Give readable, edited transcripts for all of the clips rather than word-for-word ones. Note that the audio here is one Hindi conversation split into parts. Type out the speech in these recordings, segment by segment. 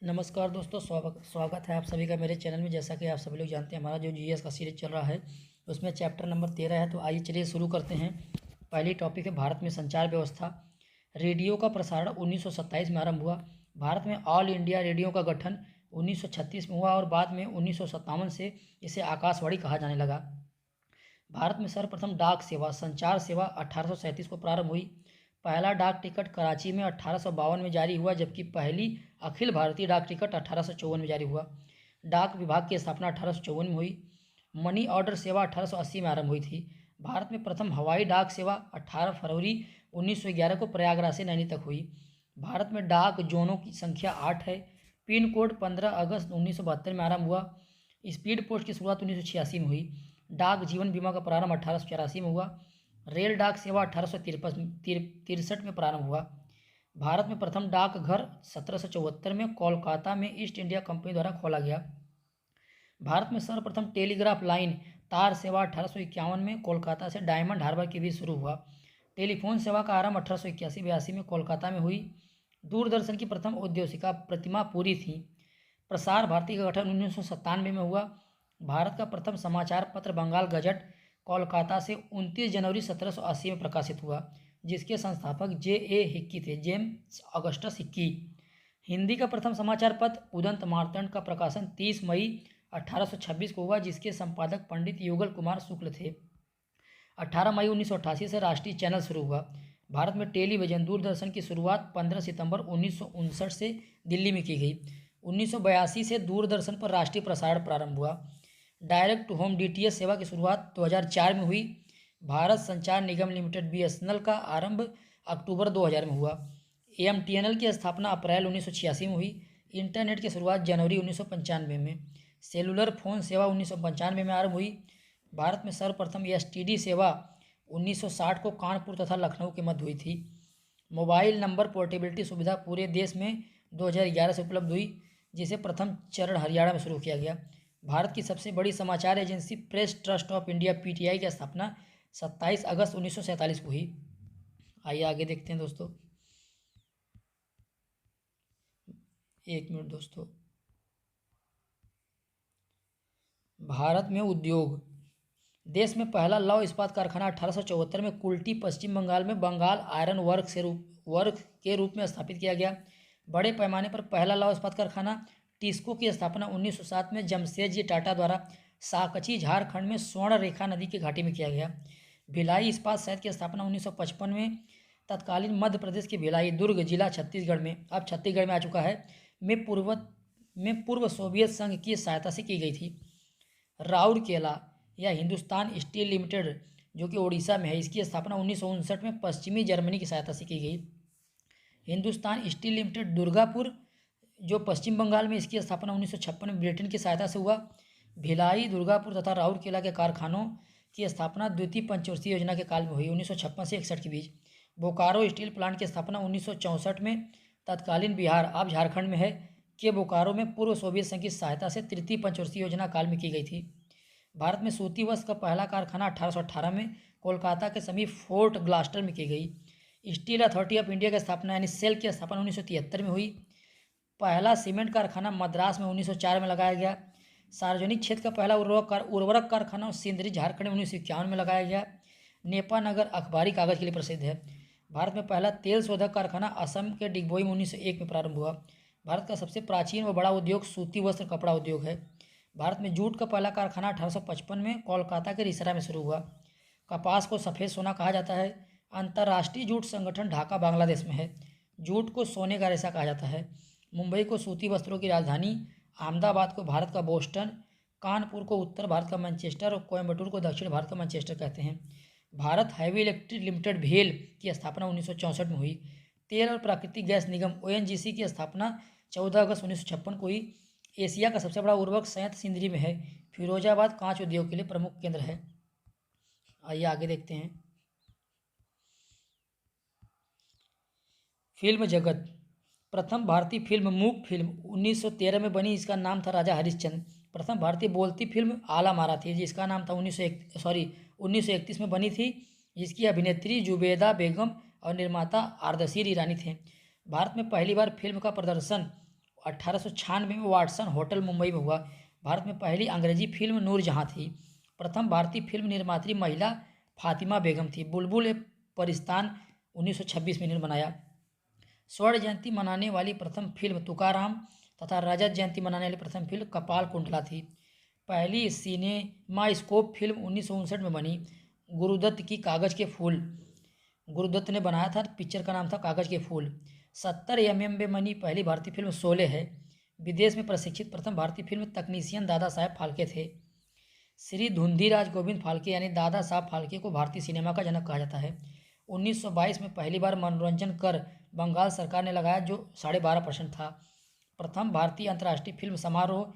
नमस्कार दोस्तों, स्वागत स्वागत है आप सभी का मेरे चैनल में। जैसा कि आप सभी लोग जानते हैं, हमारा जो जीएस का सीरीज चल रहा है उसमें चैप्टर नंबर 13 है। तो आइए चलिए शुरू करते हैं। पहली टॉपिक है भारत में संचार व्यवस्था। रेडियो का प्रसारण 1927 में आरंभ हुआ। भारत में ऑल इंडिया रेडियो का गठन 1936 में हुआ और बाद में 1957 से इसे आकाशवाणी कहा जाने लगा। भारत में सर्वप्रथम डाक सेवा संचार सेवा 1837 को प्रारंभ हुई। पहला डाक टिकट कराची में 1852 में जारी हुआ, जबकि पहली अखिल भारतीय डाक टिकट 1854 में जारी हुआ। डाक विभाग की स्थापना 1854 में हुई। मनी ऑर्डर सेवा 1880 में आरंभ हुई थी। भारत में प्रथम हवाई डाक सेवा 18 फरवरी 1911 को प्रयागराज से नैनी तक हुई। भारत में डाक जोनों की संख्या 8 है। पिन कोड 15 अगस्त 1972 में आरंभ हुआ। स्पीड पोस्ट की शुरुआत 1986 में हुई। डाक जीवन बीमा का प्रारंभ 1884 में हुआ। रेल डाक सेवा 1863 में प्रारंभ हुआ। भारत में प्रथम डाकघर 1774 में कोलकाता में ईस्ट इंडिया कंपनी द्वारा खोला गया। भारत में सर्वप्रथम टेलीग्राफ लाइन तार सेवा 1851 में कोलकाता से डायमंड हार्बर के बीच शुरू हुआ। टेलीफोन सेवा का आरंभ 1881-82 में कोलकाता में हुई। दूरदर्शन की प्रथम उद्योगिका प्रतिमा पूरी थी। प्रसार भारती का गठन 1997 में हुआ। भारत का प्रथम समाचार पत्र बंगाल गजट कोलकाता से 29 जनवरी 1780 में प्रकाशित हुआ, जिसके संस्थापक J.A. हिक्की थे, जेम्स अगस्टस हिक्की। हिंदी का प्रथम समाचार पत्र उदंत मार्तंड का प्रकाशन 30 मई 1826 को हुआ, जिसके संपादक पंडित युगल कुमार शुक्ल थे। 18 मई 1988 से राष्ट्रीय चैनल शुरू हुआ। भारत में टेलीविजन दूरदर्शन की शुरुआत 15 सितंबर 1959 से दिल्ली में की गई। 1982 से दूरदर्शन पर राष्ट्रीय प्रसारण प्रारंभ हुआ। डायरेक्ट टू होम DTH सेवा की शुरुआत 2004 में हुई। भारत संचार निगम लिमिटेड BSNL का आरंभ अक्टूबर 2000 में हुआ। AMTNL की स्थापना अप्रैल 1986 में हुई। इंटरनेट की शुरुआत जनवरी 1995 में। सेलुलर फोन सेवा 1995 में आरंभ हुई। भारत में सर्वप्रथम STD सेवा 1960 को कानपुर तथा लखनऊ के मध्य हुई थी। मोबाइल नंबर पोर्टेबिलिटी सुविधा पूरे देश में 2011 से उपलब्ध हुई, जिसे प्रथम चरण हरियाणा में शुरू किया गया। भारत की सबसे बड़ी समाचार agency press trust of India PTI की स्थापना 27 अगस्त 1947 को हुई। आइए आगे देखते हैं दोस्तों। एक मिनट दोस्तों। भारत में उद्योग। देश में पहला लौह इस्पात कारखाना 1874 में कुल्टी पश्चिम बंगाल में बंगाल आयरन वर्क के रूप में स्थापित किया गया। बड़े पैमाने पर पहला लौह इस्पात कारखाना टिस्को की स्थापना 1907 में जमशेदजी टाटा द्वारा साकची झारखंड में स्वर्ण रेखा नदी की घाटी में किया गया। भिलाई इस्पात संयंत्र की स्थापना 1955 में तत्कालीन मध्य प्रदेश के भिलाई दुर्ग जिला छत्तीसगढ़ में, अब छत्तीसगढ़ में आ चुका है, में पूर्व सोवियत संघ की सहायता से की गई थी। राउरकेला या हिंदुस्तान स्टील लिमिटेड, जो कि उड़ीसा में है, इसकी स्थापना 1959 में पश्चिमी जर्मनी की सहायता से की गई। हिंदुस्तान स्टील लिमिटेड दुर्गापुर, जो पश्चिम बंगाल में, इसकी स्थापना 1956 में ब्रिटेन की सहायता से हुआ। भिलाई, दुर्गापुर तथा राउरकेला के कारखानों की स्थापना द्वितीय पंचवर्षीय योजना के काल में हुई, 1956 से 61 के बीच। बोकारो स्टील प्लांट की स्थापना 1964 में तत्कालीन बिहार, अब झारखंड में है, के बोकारो में पूर्व सोवियत संघ की सहायता से तृतीय पंचवर्षीय योजना काल में की गई थी। भारत में सूती वस्त्र का पहला कारखाना 1818 में कोलकाता के समीप फोर्ट ग्लास्टर में की गई। स्टील अथॉरिटी ऑफ इंडिया की स्थापना यानी सेल की स्थापना 1973 में हुई। पहला सीमेंट कारखाना मद्रास में 1904 में लगाया गया। सार्वजनिक क्षेत्र का पहला उर्वरक कारखाना सिंदरी झारखंड में 1951 में लगाया गया। नेपानगर अखबारी कागज के लिए प्रसिद्ध है। भारत में पहला तेल शोधक कारखाना असम के डिगबोई में 1901 में प्रारंभ हुआ। भारत का सबसे प्राचीन व बड़ा उद्योग सूती वस्त्र कपड़ा उद्योग है। भारत में जूट का पहला कारखाना 1855 में कोलकाता के रिसरा में शुरू हुआ। कपास को सफ़ेद सोना कहा जाता है। अंतर्राष्ट्रीय जूट संगठन ढाका बांग्लादेश में है। जूट को सोने का रेशा कहा जाता है। मुंबई को सूती वस्त्रों की राजधानी, अहमदाबाद को भारत का बोस्टन, कानपुर को उत्तर भारत का मैनचेस्टर और कोयम्बटूर को दक्षिण भारत का मैनचेस्टर कहते हैं। भारत हैवी इलेक्ट्रिक लिमिटेड भेल की स्थापना 1964 में हुई। तेल और प्राकृतिक गैस निगम ONGC की स्थापना 14 अगस्त 1956 को हुई। एशिया का सबसे बड़ा उर्वरक संयंत्र सिंदरी में है। फिरोजाबाद कांच उद्योग के लिए प्रमुख केंद्र है। आइए आगे देखते हैं। फिल्म जगत। प्रथम भारतीय फिल्म मूक फिल्म 1913 में बनी, इसका नाम था राजा हरिश्चंद्र। प्रथम भारतीय बोलती फिल्म आला मारा थी, जिसका नाम था 1931 में बनी थी, जिसकी अभिनेत्री जुबेदा बेगम और निर्माता आर्दशीर ईरानी थे। भारत में पहली बार फिल्म का प्रदर्शन 1896 में वाटसन होटल मुंबई में हुआ। भारत में पहली अंग्रेजी फिल्म नूरजहां थी। प्रथम भारतीय फिल्म निर्मात्री महिला फातिमा बेगम थी। बुलबुल ए परिस्तान 1926 में इन्होंने बनाया। स्वर्ण जयंती मनाने वाली प्रथम फिल्म तुकाराम तथा रजत जयंती मनाने वाली प्रथम फिल्म कपाल कुंडला थी। पहली सिनेमास्कोप फिल्म 1959 में बनी, गुरुदत्त की कागज के फूल। गुरुदत्त ने बनाया था, पिक्चर का नाम था कागज के फूल। 70 mm में बनी पहली भारतीय फिल्म शोले है। विदेश में प्रशिक्षित प्रथम भारतीय फिल्म तकनीशियन दादा साहेब फाल्के थे। श्री धुंधीराज गोविंद फाल्के यानी दादा साहब फाल्के को भारतीय सिनेमा का जनक कहा जाता है। 1922 में पहली बार मनोरंजन कर बंगाल सरकार ने लगाया, जो 12.5% था। प्रथम भारतीय अंतर्राष्ट्रीय फिल्म समारोह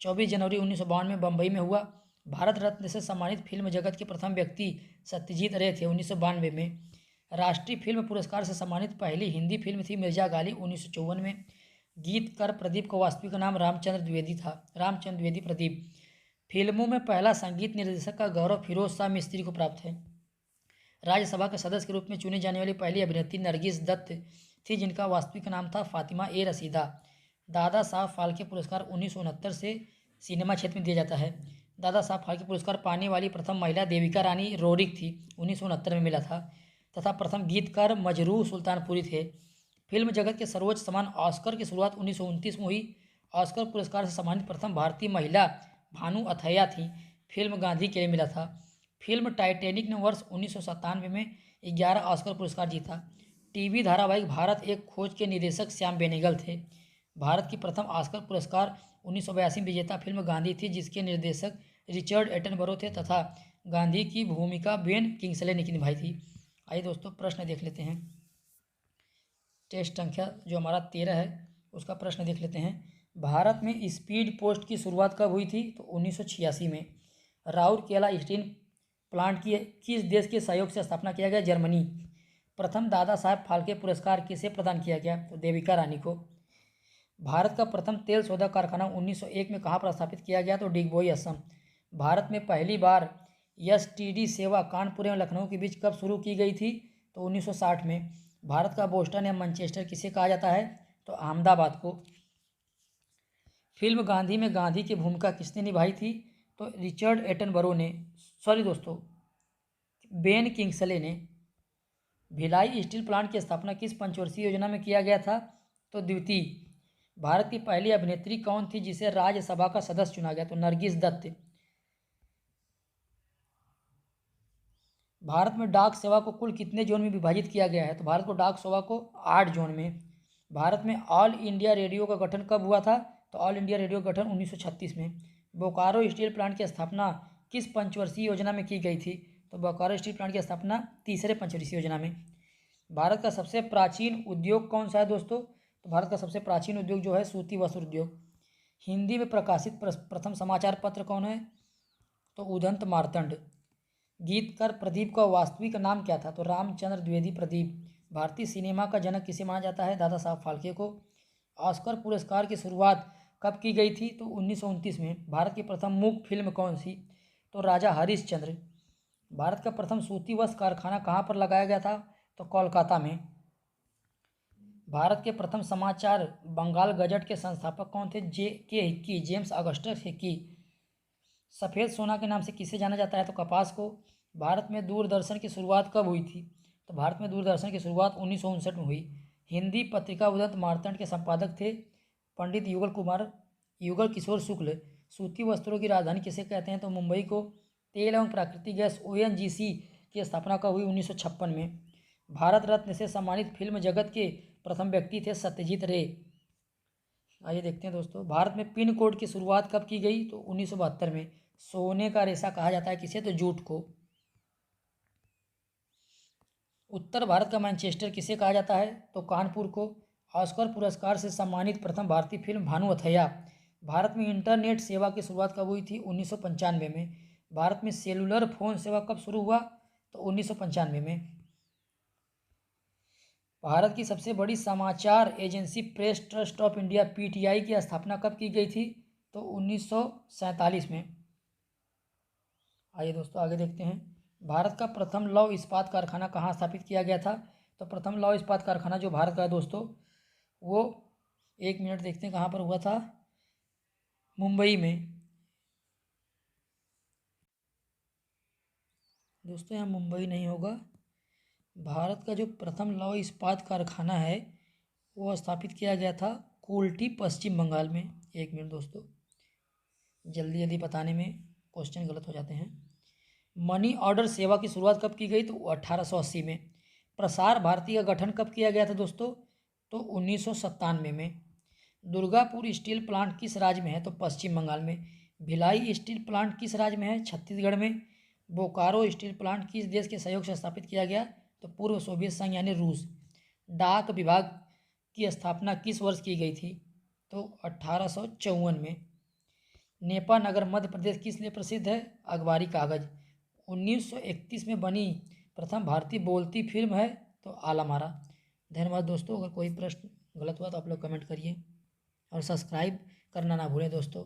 24 जनवरी 1952 में बम्बई में हुआ। भारत रत्न से सम्मानित फिल्म जगत के प्रथम व्यक्ति सत्यजीत रे थे 1992 में। राष्ट्रीय फिल्म पुरस्कार से सम्मानित पहली हिंदी फिल्म थी मिर्जा गाली 1954 में। गीतकार प्रदीप का वास्तविक नाम रामचंद्र द्विवेदी था, रामचंद्र द्विवेदी प्रदीप। फिल्मों में पहला संगीत निर्देशक का गौरव फिरोज शाह मिस्त्री को प्राप्त है। राज्यसभा के सदस्य के रूप में चुनी जाने वाली पहली अभिनेत्री नरगिस दत्त थी, जिनका वास्तविक नाम था फातिमा ए रसीदा। दादा साहब फाल्के पुरस्कार 1969 से सिनेमा क्षेत्र में दिया जाता है। दादा साहब फाल्के पुरस्कार पाने वाली प्रथम महिला देविका रानी रोरिक थी, 1969 में मिला था, तथा प्रथम गीतकार मजरूह सुल्तानपुरी थे। फिल्म जगत के सर्वोच्च सम्मान ऑस्कर की शुरुआत 1929 में हुई। ऑस्कर पुरस्कार से सम्मानित प्रथम भारतीय महिला भानु अथैया थी। फिल्म गांधी के लिए मिला था। फिल्म टाइटैनिक ने वर्ष 1997 में 11 ऑस्कर पुरस्कार जीता। टीवी धारावाहिक भारत एक खोज के निर्देशक श्याम बेनेगल थे। भारत की प्रथम ऑस्कर पुरस्कार 1982 में विजेता फिल्म गांधी थी, जिसके निर्देशक रिचर्ड एटनबरो थे तथा गांधी की भूमिका बेन किंग्सले ने निभाई थी। आइए दोस्तों प्रश्न देख लेते हैं। टेस्ट संख्या जो हमारा 13 है उसका प्रश्न देख लेते हैं। भारत में स्पीड पोस्ट की शुरुआत कब हुई थी? तो 1986 में। राउरकेला स्टील प्लांट की किस देश के सहयोग से स्थापना किया गया? जर्मनी। प्रथम दादा साहब फाल्के पुरस्कार किसे प्रदान किया गया? तो देविका रानी को। भारत का प्रथम तेल शोधक कारखाना 1901 में कहाँ पर स्थापित किया गया? तो डिगबोई असम। भारत में पहली बार एसटीडी सेवा कानपुर एवं लखनऊ के बीच कब शुरू की गई थी? तो 1960 में। भारत का बोस्टन या मैनचेस्टर किसे कहा जाता है? तो अहमदाबाद को। फिल्म गांधी में गांधी की भूमिका किसने निभाई थी? तो रिचर्ड एटनबरो ने, बेन किंग्सले ने। भिलाई स्टील प्लांट की स्थापना किस पंचवर्षीय योजना में किया गया था? तो द्वितीय। भारत की पहली अभिनेत्री कौन थी जिसे राज्यसभा का सदस्य चुना गया? तो नरगिस दत्त। भारत में डाक सेवा को कुल कितने जोन में विभाजित किया गया है? तो भारत को डाक सेवा को 8 जोन में। भारत में ऑल इंडिया रेडियो का गठन कब हुआ था? तो ऑल इंडिया रेडियो का गठन 1936 में। बोकारो स्टील प्लांट की स्थापना किस पंचवर्षीय योजना में की गई थी? तो बोकारो स्टील प्लांट की स्थापना तीसरे पंचवर्षीय योजना में। भारत का सबसे प्राचीन उद्योग कौन सा है दोस्तों? तो भारत का सबसे प्राचीन उद्योग जो है सूती वस्त्र उद्योग। हिंदी में प्रकाशित प्रथम समाचार पत्र कौन है? तो उदंत मार्तंड। गीतकार प्रदीप का वास्तविक नाम क्या था? तो रामचंद्र द्विवेदी प्रदीप। भारतीय सिनेमा का जनक किसे माना जाता है? दादा साहब फाल्के को। ऑस्कर पुरस्कार की शुरुआत कब की गई थी? तो 1929 में। भारत की प्रथम मूक फिल्म कौन सी? तो राजा हरिश्चंद्र। भारत का प्रथम सूती वस्त्र कारखाना कहाँ पर लगाया गया था? तो कोलकाता में। भारत के प्रथम समाचार बंगाल गजट के संस्थापक कौन थे? Hickey, James Augustus Hickey. सफ़ेद सोना के नाम से किसे जाना जाता है? तो कपास को। भारत में दूरदर्शन की शुरुआत कब हुई थी? तो भारत में दूरदर्शन की शुरुआत 1959 में हुई। हिंदी पत्रिका उदंत मार्तंड के संपादक थे पंडित युगल किशोर शुक्ल। सूती वस्त्रों की राजधानी किसे कहते हैं? तो मुंबई को। तेल एवं प्राकृतिक गैस ONGC की स्थापना कब हुई? 1956 में। भारत रत्न से सम्मानित फिल्म जगत के प्रथम व्यक्ति थे सत्यजीत रे। आइए देखते हैं दोस्तों, भारत में पिन कोड की शुरुआत कब की गई? तो 1972 में। सोने का रेशा कहा जाता है किसे? तो जूट को। उत्तर भारत का मैनचेस्टर किसे कहा जाता है? तो कानपुर को। ऑस्कर पुरस्कार से सम्मानित प्रथम भारतीय फिल्म भानु अथैया। भारत में इंटरनेट सेवा की शुरुआत कब हुई थी? 1995 में। भारत में सेलुलर फोन सेवा कब शुरू हुआ? तो 1995 में। भारत की सबसे बड़ी समाचार agency press trust of India PTI की स्थापना कब की गई थी? तो 1947 में। आइए दोस्तों आगे देखते हैं। भारत का प्रथम लौह इस्पात कारखाना कहाँ स्थापित किया गया था? तो प्रथम लौह इस्पात कारखाना जो भारत का है दोस्तों, वो 1 मिनट देखते हैं कहाँ पर हुआ था। मुंबई में। दोस्तों यहाँ मुंबई नहीं होगा। भारत का जो प्रथम लौह इस्पात कारखाना है वो स्थापित किया गया था कुल्टी, पश्चिम बंगाल में। 1 मिनट दोस्तों, जल्दी जल्दी बताने में क्वेश्चन गलत हो जाते हैं। मनी ऑर्डर सेवा की शुरुआत कब की गई? तो 1880 में। प्रसार भारती का गठन कब किया गया था दोस्तों? तो 1997 में। दुर्गापुर स्टील प्लांट किस राज्य में है? तो पश्चिम बंगाल में। भिलाई स्टील प्लांट किस राज्य में है? छत्तीसगढ़ में। बोकारो स्टील प्लांट किस देश के सहयोग से स्थापित किया गया? तो पूर्व सोवियत संघ यानी रूस। डाक विभाग की स्थापना किस वर्ष की गई थी? तो 1854 में। नेपा नगर मध्य प्रदेश किस लिए प्रसिद्ध है? अखबारी कागज। 1931 में बनी प्रथम भारतीय बोलती फिल्म है? तो आलमारा। धन्यवाद दोस्तों। अगर कोई प्रश्न गलत हुआ तो आप लोग कमेंट करिए और सब्सक्राइब करना ना भूलें दोस्तों।